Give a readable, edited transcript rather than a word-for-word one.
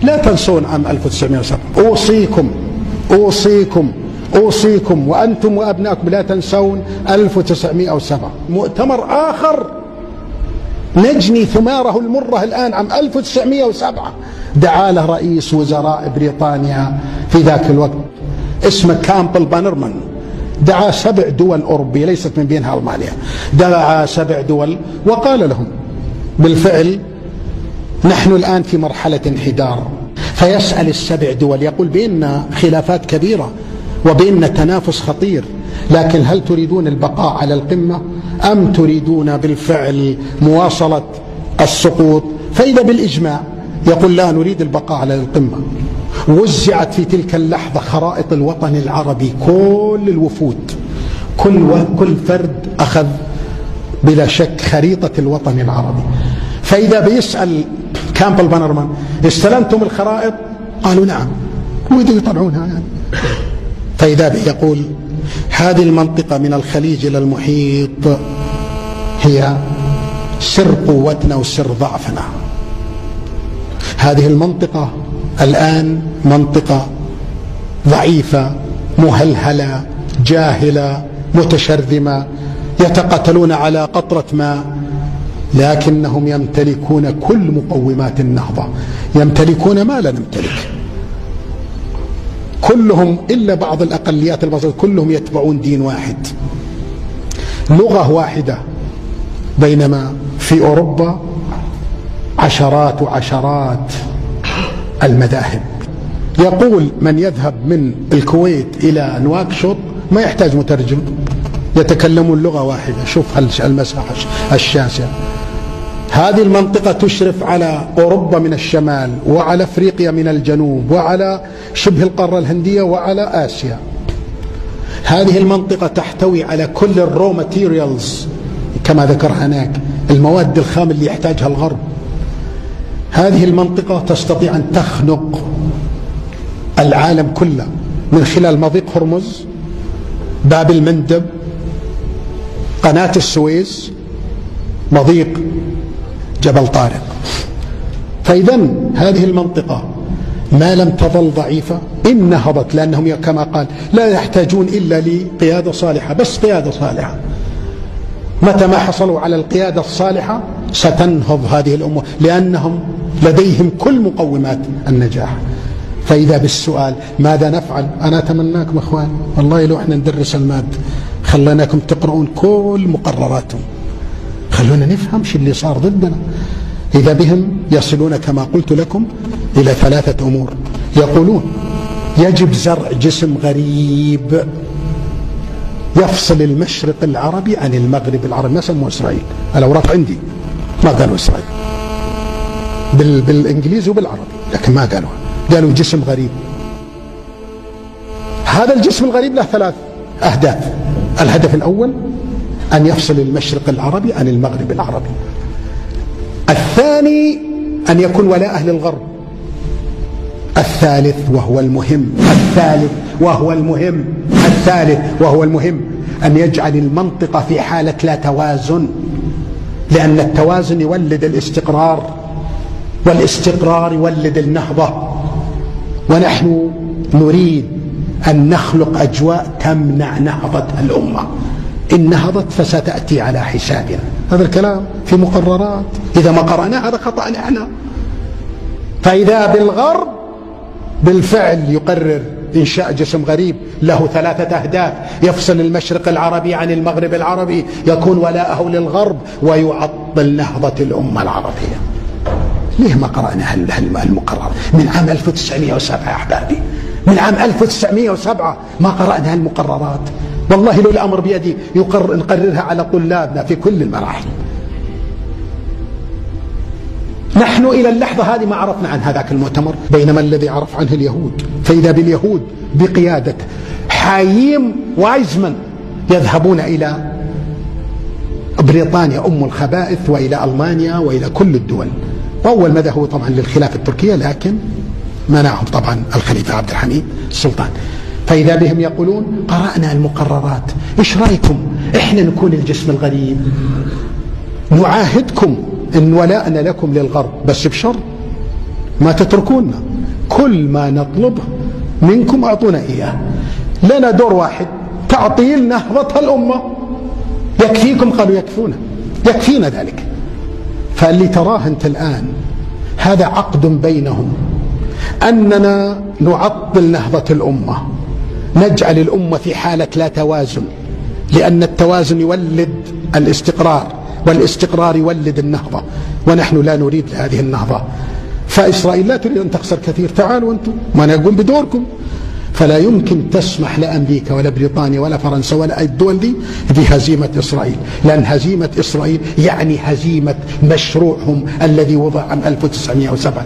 لا تنسون عام 1907. أوصيكم وأنتم وأبنائكم لا تنسون 1907. مؤتمر آخر نجني ثماره المرة الآن عام 1907 دعا له رئيس وزراء بريطانيا في ذاك الوقت اسمه كامبل بانرمان، دعا 7 دول أوروبية ليست من بينها ألمانيا، دعا 7 دول وقال لهم بالفعل نحن الآن في مرحلة انحدار. فيسأل ال7 دول يقول بيننا خلافات كبيرة وبيننا تنافس خطير، لكن هل تريدون البقاء على القمة أم تريدون بالفعل مواصلة السقوط؟ فإذا بالإجماع يقول لا، نريد البقاء على القمة. وزعت في تلك اللحظة خرائط الوطن العربي، كل الوفود كل فرد أخذ بلا شك خريطة الوطن العربي. فإذا بيسأل كامبل بانرمان استلمتم الخرائط؟ قالوا نعم، ويدوا يطلعونها يعني. فإذا يقول هذه المنطقة من الخليج إلى المحيط هي سر قوتنا وسر ضعفنا. هذه المنطقة الآن منطقة ضعيفة مهلهلة جاهلة متشرذمة، يتقاتلون على قطرة ماء، لكنهم يمتلكون كل مقومات النهضة، يمتلكون ما لا نمتلك. كلهم إلا بعض الأقليات البسيطة كلهم يتبعون دين واحد، لغة واحدة، بينما في أوروبا عشرات وعشرات المذاهب. يقول من يذهب من الكويت إلى نواكشوط ما يحتاج مترجم، يتكلمون لغة واحدة. شوف المساحة الشاسعة. هذه المنطقة تشرف على أوروبا من الشمال وعلى أفريقيا من الجنوب وعلى شبه القارة الهندية وعلى آسيا. هذه المنطقة تحتوي على كل الرو ماتيريالز كما ذكر هناك، المواد الخام اللي يحتاجها الغرب. هذه المنطقة تستطيع أن تخنق العالم كله من خلال مضيق هرمز، باب المندب، قناة السويس، مضيق جبل طارق. فإذا هذه المنطقة ما لم تظل ضعيفة إن نهضت، لأنهم كما قال لا يحتاجون إلا لقيادة صالحة، بس قيادة صالحة. متى ما حصلوا على القيادة الصالحة ستنهض هذه الأمة، لأنهم لديهم كل مقومات النجاح. فإذا بالسؤال ماذا نفعل؟ أنا أتمناكم أخوان والله لو احنا ندرس المادة خليناكم تقرؤون كل مقرراتهم، خلونا نفهم شو اللي صار ضدنا. إذا بهم يصلون كما قلت لكم إلى 3 أمور. يقولون يجب زرع جسم غريب يفصل المشرق العربي عن المغرب العربي. ما سموه إسرائيل، الأوراق عندي ما قالوا إسرائيل، بالإنجليزي وبالعربي، لكن ما قالوا جسم غريب. هذا الجسم الغريب له 3 أهداف. الهدف الأول أن يفصل المشرق العربي عن المغرب العربي. الثاني أن يكون ولاء أهل الغرب. الثالث وهو المهم أن يجعل المنطقة في حالة لا توازن، لأن التوازن يولد الاستقرار، والاستقرار يولد النهضة. ونحن نريد أن نخلق أجواء تمنع نهضة الأمة. إن نهضت فستأتي على حسابنا. هذا الكلام في مقررات، إذا ما قرأنا هذا خطأ احنا. فإذا بالغرب بالفعل يقرر إنشاء جسم غريب له 3 أهداف: يفصل المشرق العربي عن المغرب العربي، يكون ولاءه للغرب، ويعطل نهضة الأمة العربية. ليه ما قرأنا المقرر من عام 1907 يا أحبابي؟ من عام 1907 ما قرأنا المقررات. والله لو الأمر بيدي نقررها على طلابنا في كل المراحل. نحن إلى اللحظة هذه ما عرفنا عن هذاك المؤتمر، بينما الذي عرف عنه اليهود. فإذا باليهود بقيادة حايم وايزمان يذهبون إلى بريطانيا أم الخبائث وإلى ألمانيا وإلى كل الدول. وأول ما ذهبوا طبعا للخلافة التركية، لكن منعهم طبعا الخليفة عبد الحميد السلطان. فإذا بهم يقولون قرأنا المقررات، إيش رأيكم إحنا نكون الجسم الغريب؟ نعاهدكم إن ولاءنا لكم للغرب، بس بشرط ما تتركونا، كل ما نطلبه منكم أعطونا إياه. لنا دور واحد، تعطيل نهضة الأمة. يكفيكم؟ قالوا يكفونا، يكفينا ذلك. فاللي تراه أنت الآن هذا عقد بينهم أننا نعطل نهضة الأمة، نجعل الأمة في حالة لا توازن، لأن التوازن يولد الاستقرار، والاستقرار يولد النهضة، ونحن لا نريد هذه النهضة. فإسرائيل لا تريد أن تخسر كثير، تعالوا أنتم ما نقوم بدوركم. فلا يمكن تسمح لأمريكا ولا بريطانيا ولا فرنسا ولا الدول دي بهزيمة إسرائيل، لأن هزيمة إسرائيل يعني هزيمة مشروعهم الذي وضع عام 1907.